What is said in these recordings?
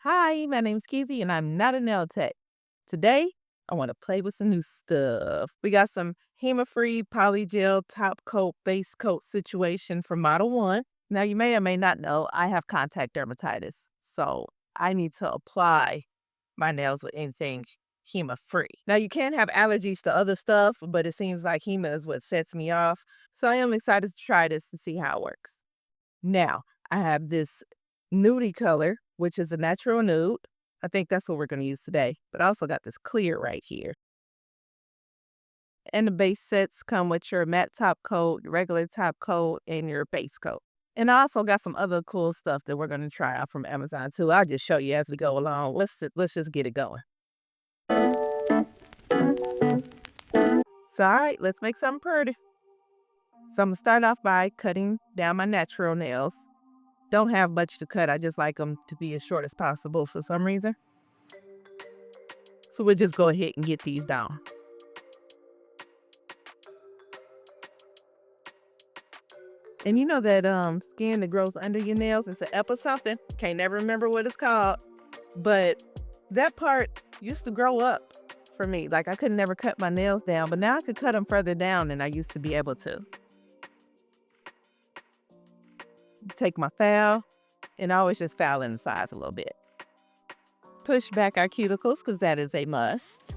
Hi, my name's Kizzy and I'm not a nail tech. Today, I want to play with some new stuff. We got some Hema Free Polygel top coat, base coat situation from Model 1. Now, you may or may not know I have contact dermatitis, so I need to apply my nails with anything Hema Free. Now, you can have allergies to other stuff, but it seems like Hema is what sets me off, so I am excited to try this and see how it works. Now, I have this nudie color, which is a natural nude. I think that's what we're going to use today. But I also got this clear right here. And the base sets come with your matte top coat, regular top coat, and your base coat. And I also got some other cool stuff that we're going to try out from Amazon too. I'll just show you as we go along. Let's just get it going. So, all right, let's make something pretty. So I'm going to start off by cutting down my natural nails. Don't have much to cut. I just like them to be as short as possible for some reason. So we'll just go ahead and get these down. And you know that skin that grows under your nails, it's an ep or something. Can't never remember what it's called. But that part used to grow up for me. Like I could never cut my nails down, but now I could cut them further down than I used to be able to. Take my file, and I always just file in the sides a little bit. Push back our cuticles because that is a must.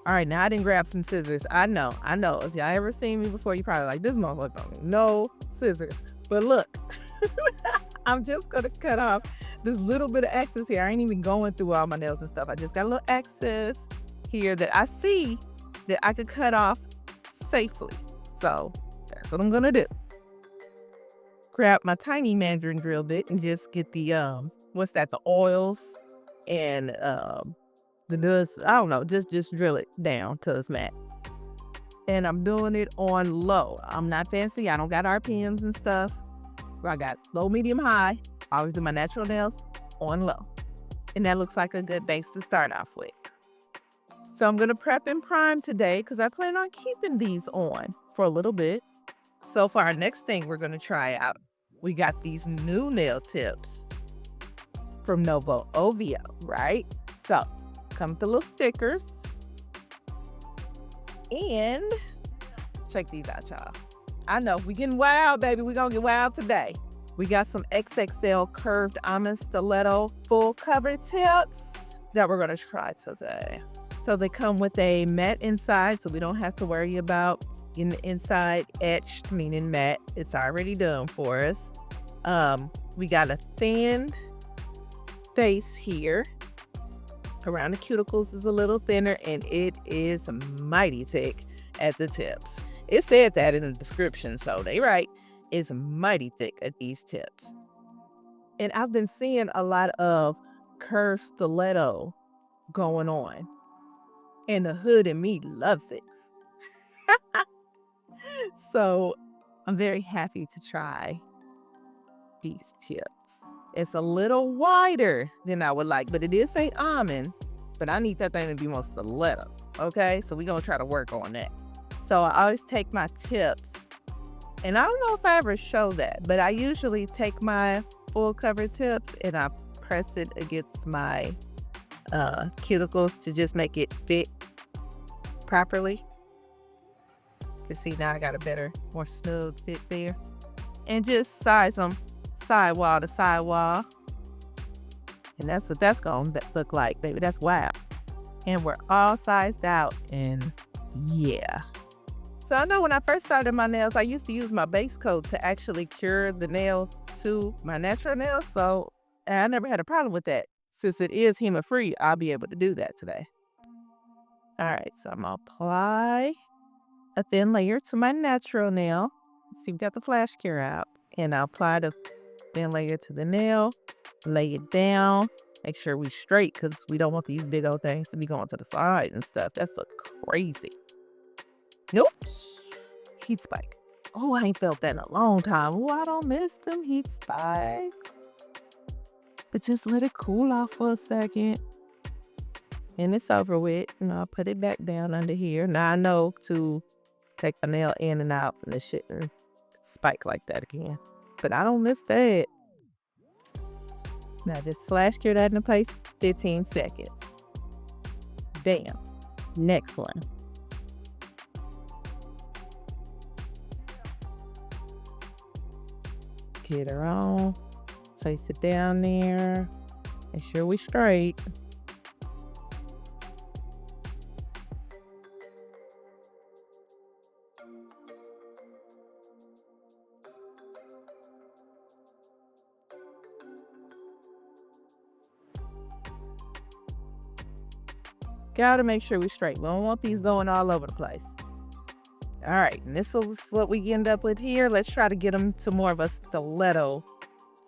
All right, now I didn't grab some scissors. I know. If y'all ever seen me before, you probably like, this motherfucker, no scissors. But look, I'm just gonna cut off this little bit of excess here. I ain't even going through all my nails and stuff. I just got a little excess here that I see that I could cut off safely. So that's what I'm gonna do. Grab my tiny mandarin drill bit and just get the the oils and the dust, I don't know, just drill it down till it's matte. And I'm doing it on low. I'm not fancy. I don't got RPMs and stuff. I got low, medium, high. I always do my natural nails on low. And that looks like a good base to start off with. So I'm going to prep and prime today because I plan on keeping these on for a little bit. So for our next thing we're going to try out, we got these new nail tips from Novo OVO, right? So come with the little stickers. And check these out, y'all. I know, we getting wild, baby. We gonna get wild today. We got some XXL curved almond stiletto full cover tips that we're gonna try today. So they come with a matte inside, so we don't have to worry about getting the inside etched, meaning matte. It's already done for us. We got a thin face here. Around the cuticles is a little thinner, and it is mighty thick at the tips. It said that in the description, so they right. It's mighty thick at these tips. And I've been seeing a lot of curved stiletto going on. And the hood in me loves it. So I'm very happy to try these tips. It's a little wider than I would like, but it is say almond, but I need that thing to be more stiletto, okay? So we're gonna try to work on that. So I always take my tips, and I don't know if I ever show that, but I usually take my full cover tips and I press it against my cuticles to just make it fit properly. You can see now I got a better, more snug fit there. And just size them sidewall to sidewall. And that's what that's gonna look like, baby. That's wild. And we're all sized out, and yeah. So I know when I first started my nails, I used to use my base coat to actually cure the nail to my natural nails. So I never had a problem with that. Since it is Hema Free, I'll be able to do that today. All right, so I'm gonna apply a thin layer to my natural nail. See, we got the flash cure out. And I'll apply the thin layer to the nail, lay it down, make sure we straight because we don't want these big old things to be going to the side and stuff. That's look crazy. Nope. Heat spike. Oh, I ain't felt that in a long time. Oh, I don't miss them heat spikes. But just let it cool off for a second. And it's over with. And I'll put it back down under here. Now I know to take a nail in and out and it shouldn't spike like that again. But I don't miss that. Now just flash cure that into place, 15 seconds. Bam. Next one. Get her on. Place it down there. Make sure we straight. Gotta make sure we straight. We don't want these going all over the place. All right, and this is what we end up with here. Let's try to get them to more of a stiletto,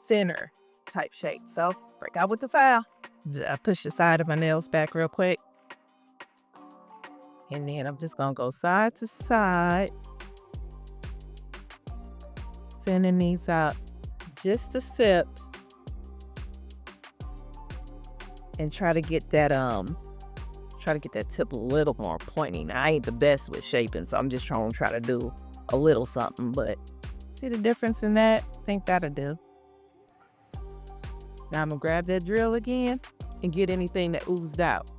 thinner type shape. So break out with the file. I push the side of my nails back real quick. And then I'm just gonna go side to side, thinning these out just a sip. And try to get that tip a little more pointy. Now, I ain't the best with shaping, so I'm just trying to do a little something, but see the difference in that? I think that'll do. Now I'm gonna grab that drill again and get anything that oozed out.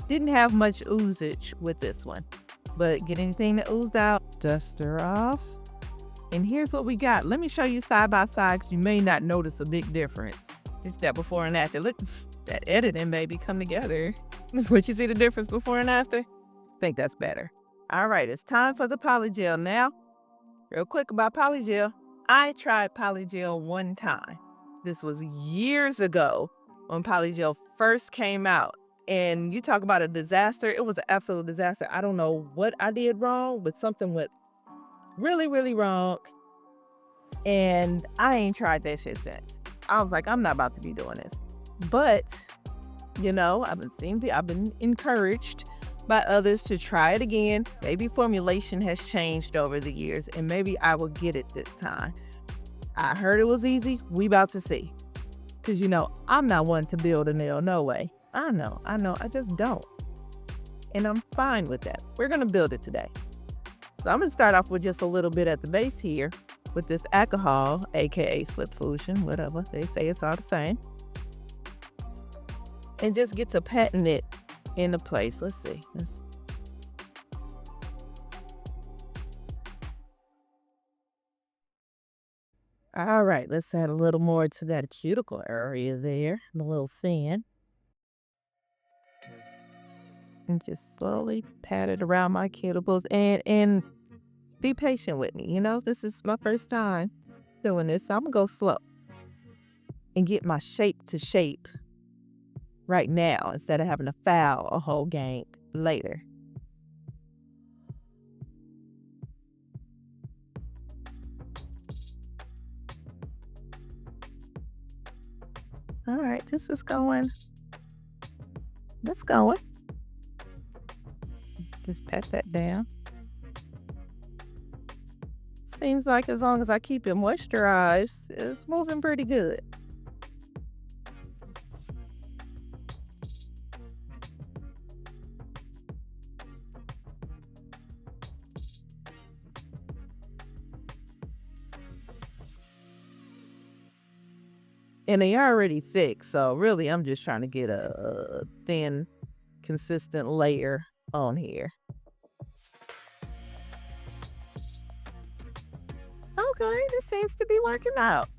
Didn't have much oozage with this one, but get anything that oozed out, dust her off. And here's what we got. Let me show you side by side because you may not notice a big difference. It's that before and after. Look, that editing, baby, come together. Would you see the difference before and after? I think that's better. All right, it's time for the polygel now. Real quick about polygel. I tried polygel one time. This was years ago when polygel first came out. And you talk about a disaster. It was an absolute disaster. I don't know what I did wrong, but something went really, really wrong. And I ain't tried that shit since. I was like, I'm not about to be doing this. But, you know, I've been encouraged by others to try it again. Maybe formulation has changed over the years and maybe I will get it this time. I heard it was easy. We about to see. Because, you know, I'm not one to build a nail. No way. I know. I just don't. And I'm fine with that. We're going to build it today. So I'm going to start off with just a little bit at the base here with this alcohol, aka slip solution, whatever. They say it's all the same. And just get to patting it into place. Let's see. All right, let's add a little more to that cuticle area there, a little thin. And just slowly pat it around my cuticles and be patient with me. You know, this is my first time doing this, so I'm gonna go slow and get my shape to shape right now instead of having to file a whole game later. All right, this is going. That's going. Just pat that down. Seems like as long as I keep it moisturized, it's moving pretty good. And they are already thick, so really I'm just trying to get a thin, consistent layer on here. Okay, this seems to be working out.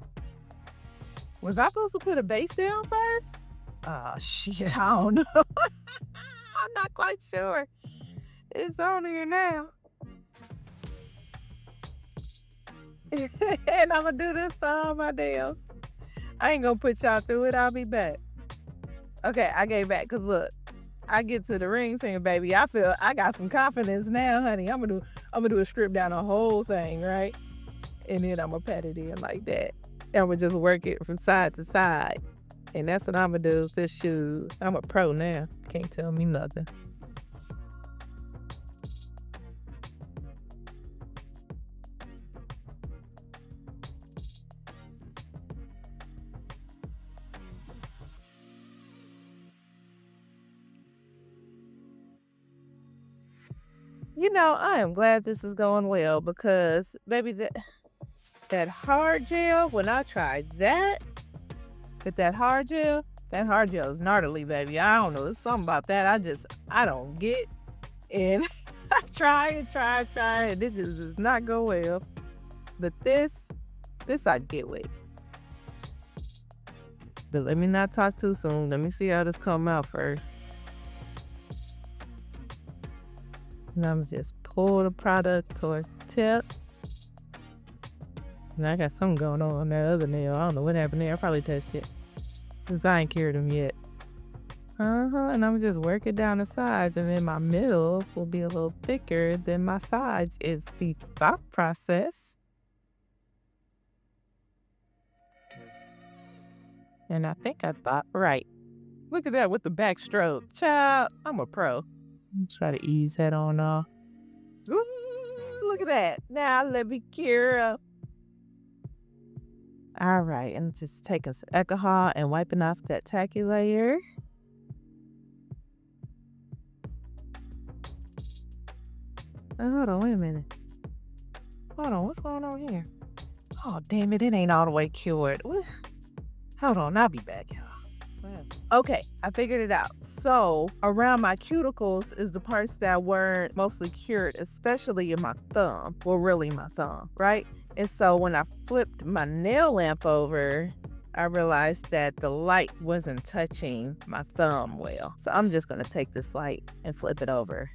Was I supposed to put a base down first? Oh, shit, I don't know. I'm not quite sure. It's on here now. And I'm going to do this to all my nails. I ain't going to put y'all through it. I'll be back. Okay, I gave back because look, I get to the ring finger, baby. I feel I got some confidence now, honey. I'm gonna do a strip down the whole thing, right? And then I'm gonna pat it in like that. And I'm gonna just work it from side to side. And that's what I'm gonna do with this shoe. I'm a pro now. Can't tell me nothing. You know, I am glad this is going well because, baby, that hard gel, when I tried that, But that hard gel is gnarly, baby. I don't know. It's something about that I don't get. And I try and this just does not go well. But this I get with. But let me not talk too soon. Let me see how this come out first. And I'm just pull the product towards the tip. And I got something going on that other nail. I don't know what happened there. I probably touched it. Because I ain't cured them yet. And I'm just working down the sides. And then my middle will be a little thicker than my sides is the thought process. And I think I thought right. Look at that with the back stroke. Child, I'm a pro. Try to ease that on off. Ooh, look at that. Now let me cure up. All right, and just taking some alcohol and wiping off that tacky layer. Oh, hold on, wait a minute. Hold on, what's going on here? Oh, damn it ain't all the way cured. Hold on, I'll be back, y'all. Okay, I figured it out. So around my cuticles is the parts that weren't mostly cured, especially in my thumb. Well, really my thumb, right? And so when I flipped my nail lamp over, I realized that the light wasn't touching my thumb well. So I'm just gonna take this light and flip it over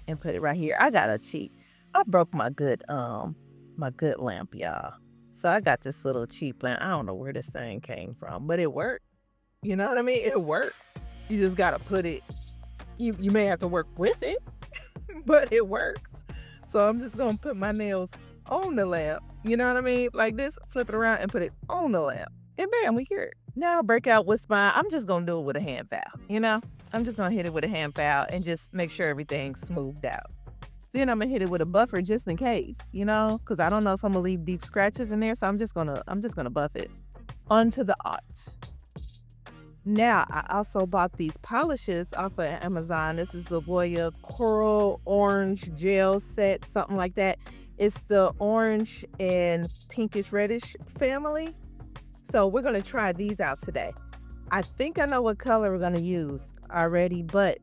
and put it right here. I broke my good lamp, y'all. So I got this little cheap lamp. I don't know where this thing came from, but it worked. You know what I mean? It worked. You just gotta put it, you may have to work with it, but it works. So I'm just gonna put my nails on the lamp. You know what I mean? Like this, flip it around and put it on the lamp. And bam, we cured. Now break out with I'm just gonna do it with a hand file, you know? I'm just gonna hit it with a hand file and just make sure everything's smoothed out. Then I'm gonna hit it with a buffer just in case, you know? Cause I don't know if I'm gonna leave deep scratches in there, so I'm just gonna buff it. Onto the art. Now, I also bought these polishes off of Amazon. This is the Goya Coral Orange Gel Set, something like that. It's the orange and pinkish reddish family. So we're gonna try these out today. I think I know what color we're gonna use already, but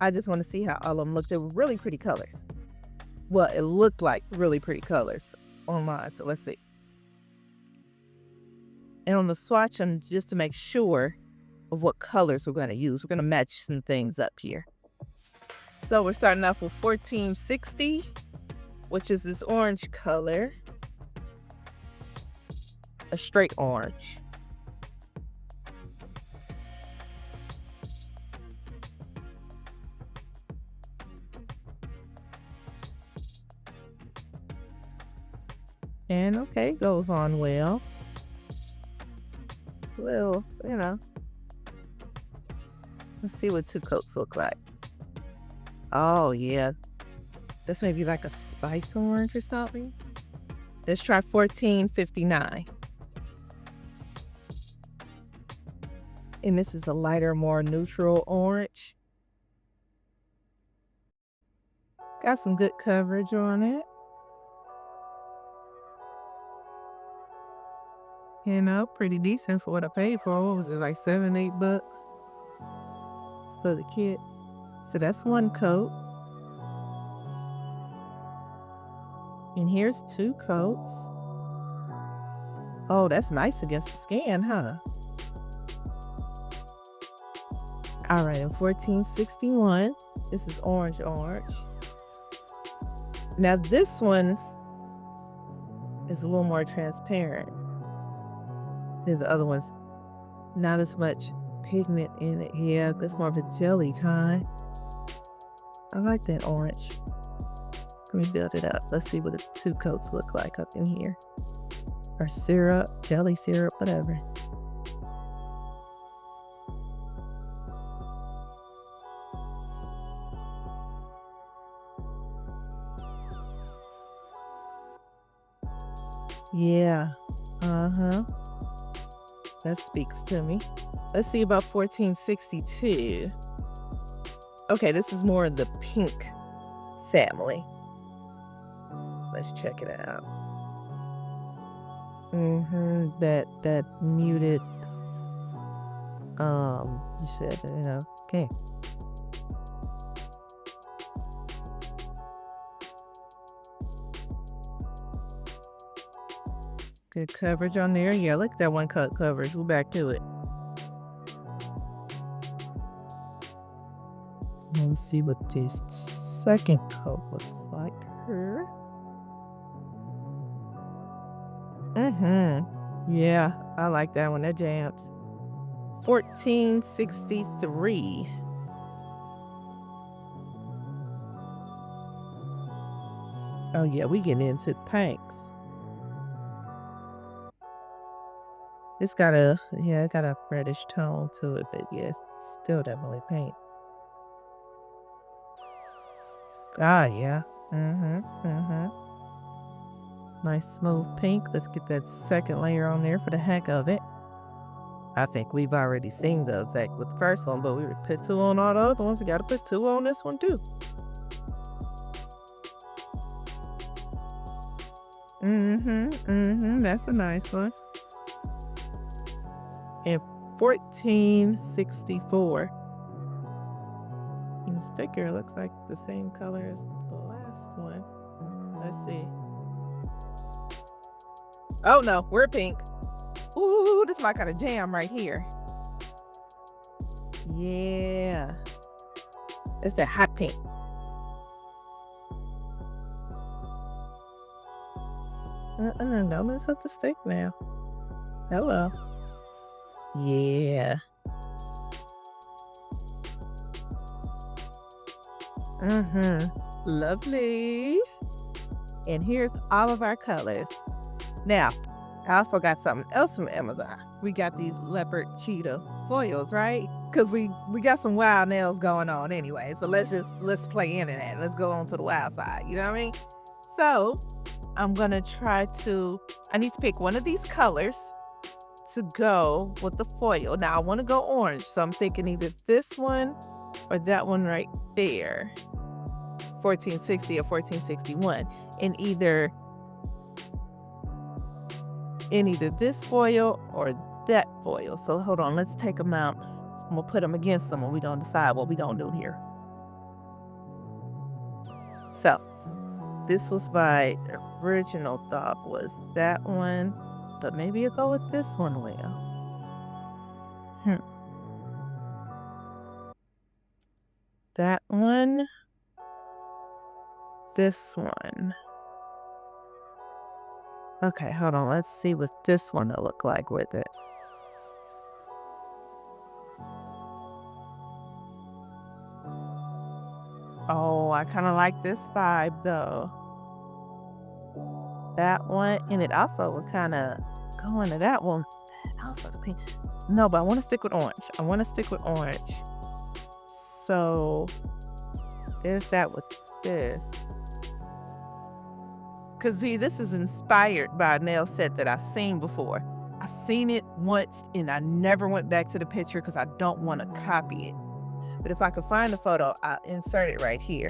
I just wanna see how all of them look. They were really pretty colors. Well, it looked like really pretty colors online, so let's see. And on the swatch, just to make sure of what colors we're going to use. We're going to match some things up here. So we're starting off with 1460, which is this orange color. A straight orange. And okay, goes on well. Well, you know, let's see what two coats look like. Oh yeah, this may be like a spice orange or something. Let's try 1459. And this is a lighter, more neutral orange. Got some good coverage on it. You know, pretty decent for what I paid for. What was it, like $7-8 for the kit? So that's one coat. And here's two coats. Oh, that's nice against the skin, huh? All right, and 1461. This is orange. Now this one is a little more transparent. Then the other one's not as much pigment in it. Yeah, that's more of a jelly kind. I like that orange. Let me build it up. Let's see what the two coats look like up in here. Or syrup, jelly syrup, whatever. Yeah, that speaks to me. Let's see about 1462. Okay, this is more of the pink family. Let's check it out. That muted, you said, okay. Good coverage on there. Yeah, look at that one cut coverage. We're back to it. Let's see what this second coat looks like here. Yeah, I like that one. That jams. 1463. Oh yeah, we getting into pinks. It's got a reddish tone to it, but yeah, it's still definitely pink. Ah, yeah. Nice smooth pink. Let's get that second layer on there for the heck of it. I think we've already seen the effect with the first one, but we would put 2 on all the other ones. We got to put 2 on this one too. That's a nice one. And 1464. The sticker looks like the same color as the last one. Let's see. Oh no, we're pink. Ooh, this is my kind of jam right here. Yeah. It's that hot pink. Don't mess up the stick now. Hello. Yeah. Lovely. And here's all of our colors. Now, I also got something else from Amazon. We got these leopard cheetah foils, right? Because we got some wild nails going on anyway. So let's play into that. Let's go on to the wild side. You know what I mean? So I'm gonna I need to pick one of these colors to go with the foil. Now I want to go orange, so I'm thinking either this one or that one right there. 1460 or 1461. And either this foil or that foil. So hold on, let's take them out. I'm gonna put them against them and we're gonna decide what we're gonna do here. So this was my original thought was that one, but maybe I'll go with this one, Will. That one, this one. Okay, hold on. Let's see what this one will look like with it. Oh, I kind of like this vibe though. That one, and it also would kind of go into that one. Also the pink. No, but I want to stick with orange. So there's that with this. Because see, this is inspired by a nail set that I've seen before. I've seen it once and I never went back to the picture because I don't want to copy it. But if I could find the photo, I'll insert it right here.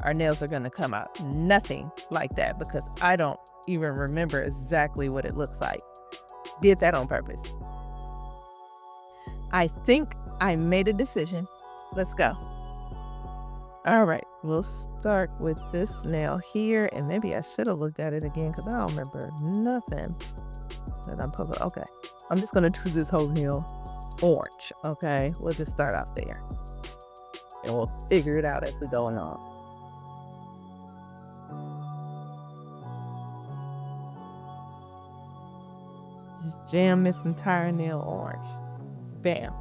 Our nails are going to come out nothing like that because I don't even remember exactly what it looks like. Did that on purpose. I think I made a decision. Let's go. All right, we'll start with this nail here, and maybe I should have looked at it again because I don't remember nothing that I'm puzzled. Okay, I'm just gonna do this whole nail orange. Okay, we'll just start off there, and we'll figure it out as we go along. Just jam this entire nail orange. Bam,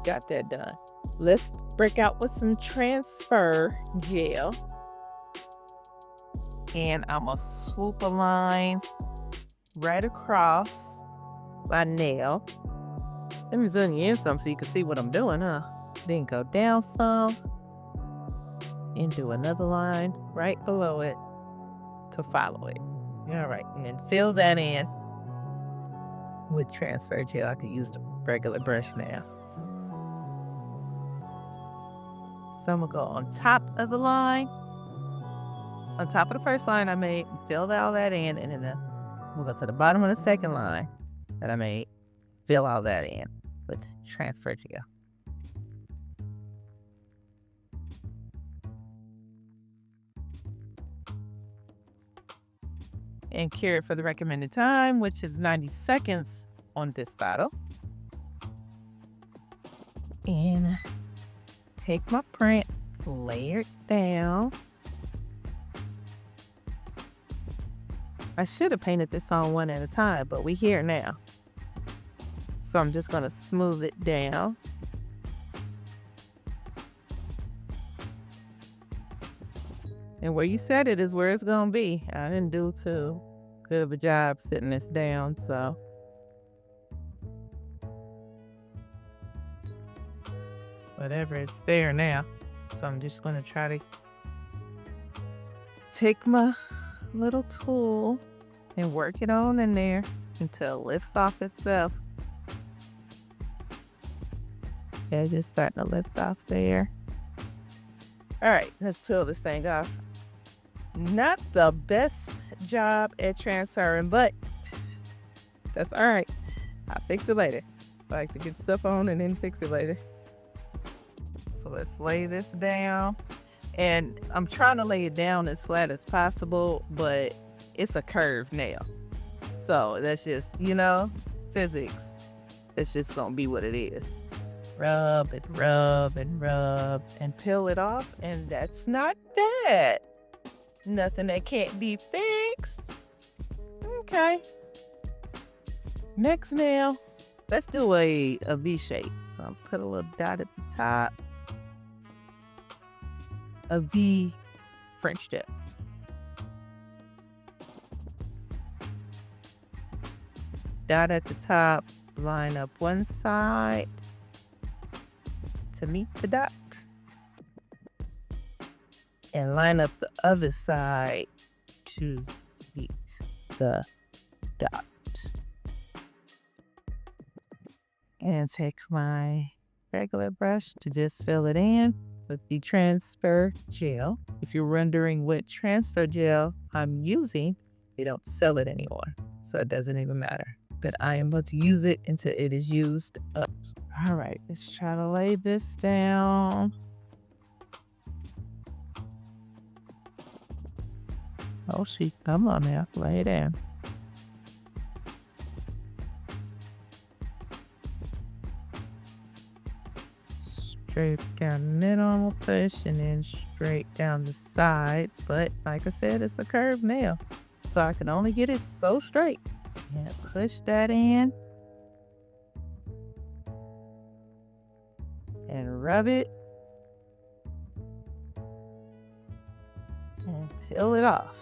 got that done. Let's break out with some transfer gel. And I'm gonna swoop a line right across my nail. Let me zoom in some so you can see what I'm doing, huh? Then go down some and do another line right below it to follow it. All right, and then fill that in with transfer gel. I could use the regular brush now. So I'm gonna go on top of the line, on top of the first line I made, fill all that in, and then We'll go to the bottom of the second line that I made, fill all that in with transfer gel. And cure it for the recommended time, which is 90 seconds on this bottle. And take my print, layer it down. I should have painted this on one at a time, but we here now. So I'm just gonna smooth it down. And where you set it is where it's gonna be. I didn't do too good of a job sitting this down, so. Whatever, it's there now. So I'm just gonna try to take my little tool and work it on in there until it lifts off itself. Okay, just starting to lift off there. All right, let's peel this thing off. Not the best job at transferring, but that's all right. I'll fix it later. I like to get stuff on and then fix it later. So let's lay this down. And I'm trying to lay it down as flat as possible, but it's a curved nail. So that's just, you know, physics. It's just gonna be what it is. Rub and rub and rub and peel it off, and that's not bad. Nothing that can't be fixed. Okay. Next nail, let's do a V shape. So I'll put a little dot at the top. A V French tip. Dot at the top, line up one side to meet the dot. And line up the other side to meet the dot. And take my regular brush to just fill it in with the transfer gel. If you're wondering what transfer gel I'm using, they don't sell it anymore, so it doesn't even matter. But I am about to use it until it is used up. All right, let's try to lay this down. Oh, come on now, lay it down. Straight down the middle, I'm gonna push, and then straight down the sides. But like I said, it's a curved nail, so I can only get it so straight. And push that in. And rub it. And peel it off.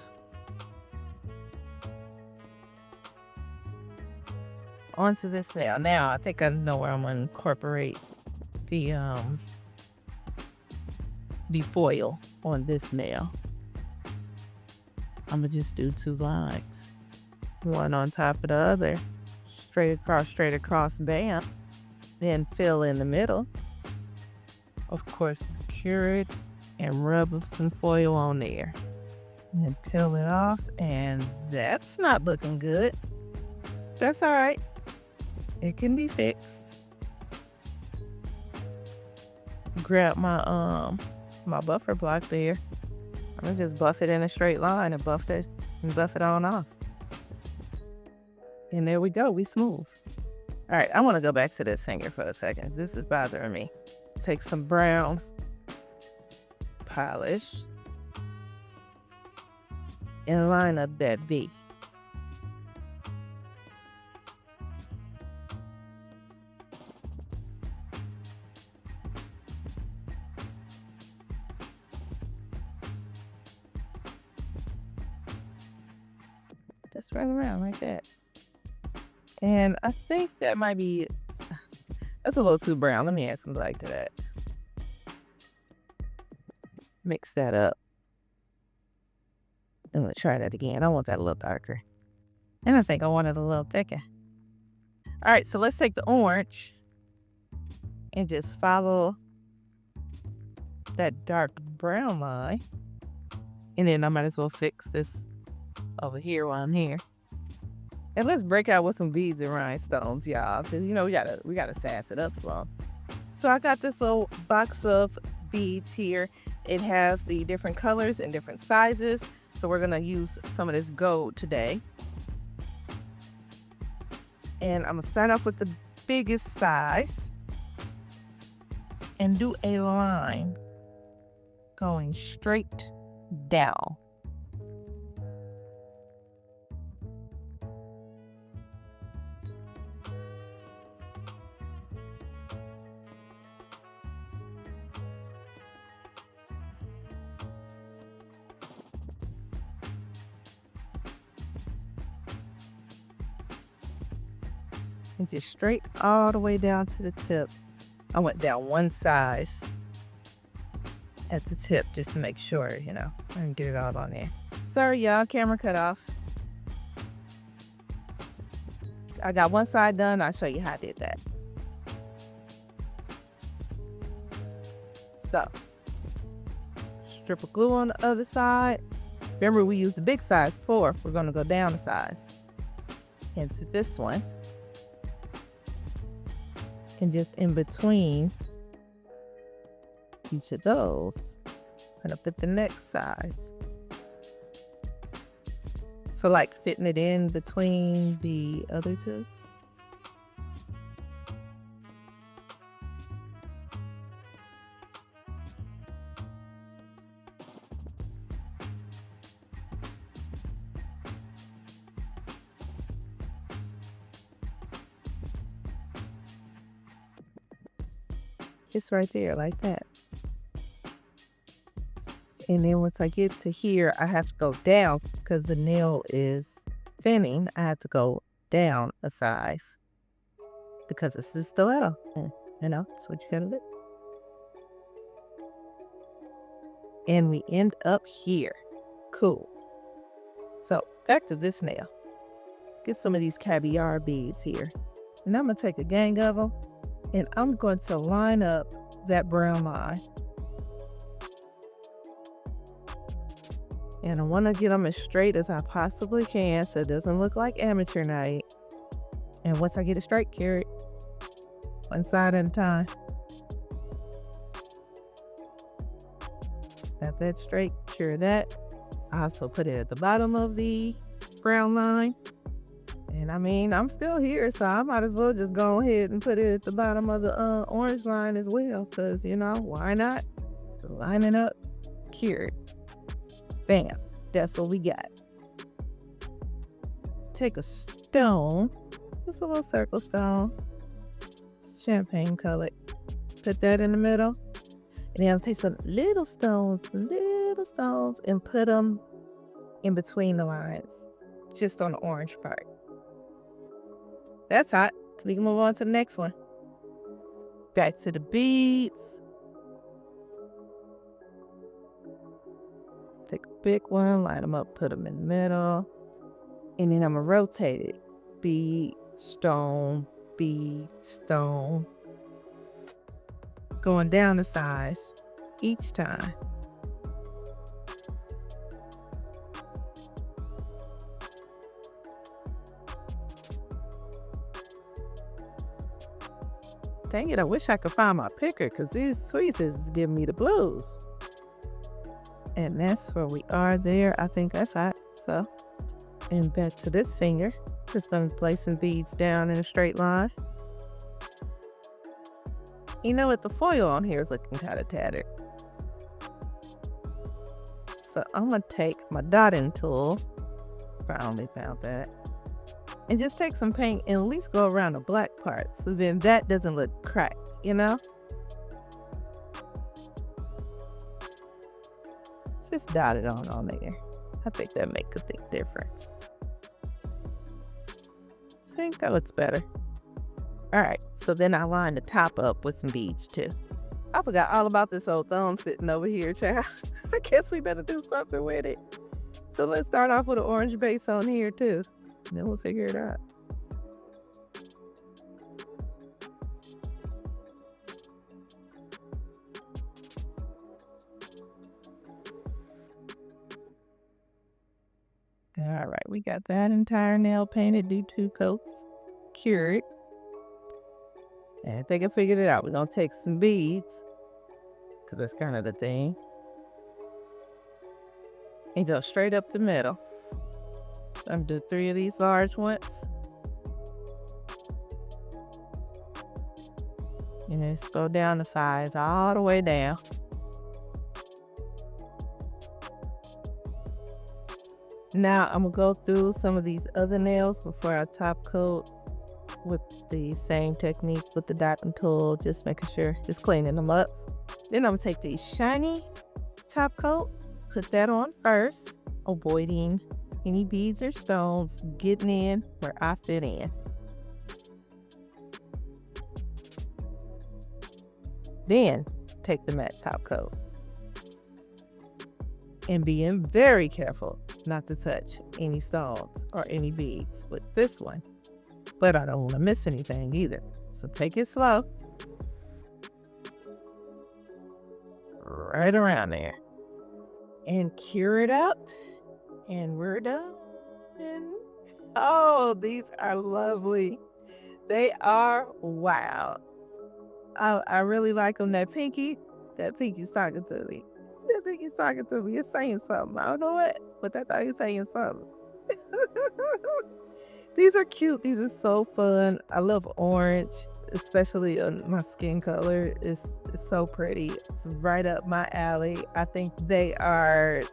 Onto this nail. Now I think I know where I'm gonna incorporate the foil on this nail. I'm gonna just do 2 lines, one on top of the other, straight across, bam. Then fill in the middle. Of course, cure it and rub some foil on there. And peel it off, and that's not looking good. That's all right. It can be fixed. Grab my my buffer block there. I'm gonna just buff it in a straight line and buff it on off. And there we go, we smooth. All right, I wanna go back to this hanger for a second. This is bothering me. Take some brown polish and line up that V. Just right around like that. And I think that might be, that's a little too brown. Let me add some black to that. Mix that up. I'm gonna try that again. I want that a little darker. And I think I want it a little thicker. All right, so let's take the orange and just follow that dark brown line. And then I might as well fix this over here while I'm here. And let's break out with some beads and rhinestones, y'all, because you know we gotta sass it up some. So I got this little box of beads here. It has the different colors and different sizes. So we're gonna use some of this gold today. And I'm gonna start off with the biggest size and do a line going straight down. And just straight all the way down to the tip. I went down one size at the tip just to make sure, you know, I didn't get it all on there. Sorry, y'all, camera cut off. I got one side done. I'll show you how I did that. So, strip of glue on the other side. Remember, we used the big size before. We're going to go down a size into this one. And just in between each of those, I'm gonna put the next size. So like fitting it in between the other two. Just right there, like that. And then once I get to here, I have to go down because the nail is thinning. I have to go down a size because it's a stiletto. You know, that's what you gotta do. And we end up here. Cool. So back to this nail. Get some of these caviar beads here. And I'm gonna take a gang of them. And I'm going to line up that brown line. And I want to get them as straight as I possibly can so it doesn't look like amateur night. And once I get it straight, carry it one side at a time. Got that straight, sure that. I also put it at the bottom of the brown line. And I mean, I'm still here, so I might as well just go ahead and put it at the bottom of the orange line as well, because, you know, why not? Line it up, cure it. Bam, that's what we got. Take a stone, just a little circle stone, champagne colored. Put that in the middle. And then I'll take some little stones, and put them in between the lines, just on the orange part. That's hot. We can move on to the next one. Back to the beads. Take a big one, line them up, put them in the middle. And then I'm going to rotate it. Bead, stone, bead, stone. Going down the size each time. Dang it, I wish I could find my picker because these tweezers is giving me the blues. And that's where we are there. I think that's hot. So, and back to this finger. Just gonna place some beads down in a straight line. You know what? The foil on here is looking kind of tattered. So I'm gonna take my dotting tool. Finally found that. And just take some paint and at least go around the black part so then that doesn't look cracked, you know? Just dot it on there. I think that makes a big difference. I think that looks better. All right, so then I line the top up with some beads too. I forgot all about this old thumb sitting over here, child. I guess we better do something with it. So let's start off with an orange base on here too. Then we'll figure it out. All right, we got that entire nail painted, do 2 coats, cured. And I think I figured it out. We're gonna take some beads, because that's kind of the thing, and go straight up the middle. I'm gonna do 3 of these large ones. And just go down the sides all the way down. Now I'm gonna go through some of these other nails before I top coat with the same technique with the dotting tool, just making sure, just cleaning them up. Then I'm gonna take the shiny top coat, put that on first, avoiding any beads or stones getting in where I fit in. Then take the matte top coat. And being very careful not to touch any stones or any beads with this one. But I don't want to miss anything either. So take it slow. Right around there. And cure it up. And we're done. Oh, these are lovely. They are wow. I really like them. That pinky's talking to me. That pinky's talking to me. It's saying something. I don't know what, but that thing is saying something. These are cute. These are so fun. I love orange, especially on my skin color. It's so pretty. It's right up my alley. I think they are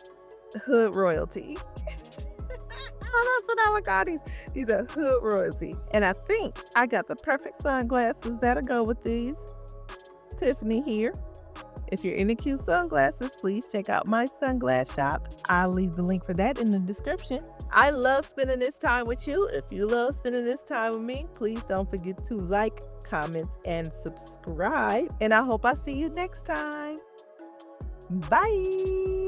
hood royalty. Oh, that's what I would call these. These are hood royalty. And I think I got the perfect sunglasses that'll go with these. Tiffany here. If you're into cute sunglasses, please check out my sunglass shop. I'll leave the link for that in the description. I love spending this time with you. If you love spending this time with me, please don't forget to like, comment, and subscribe. And I hope I see you next time. Bye.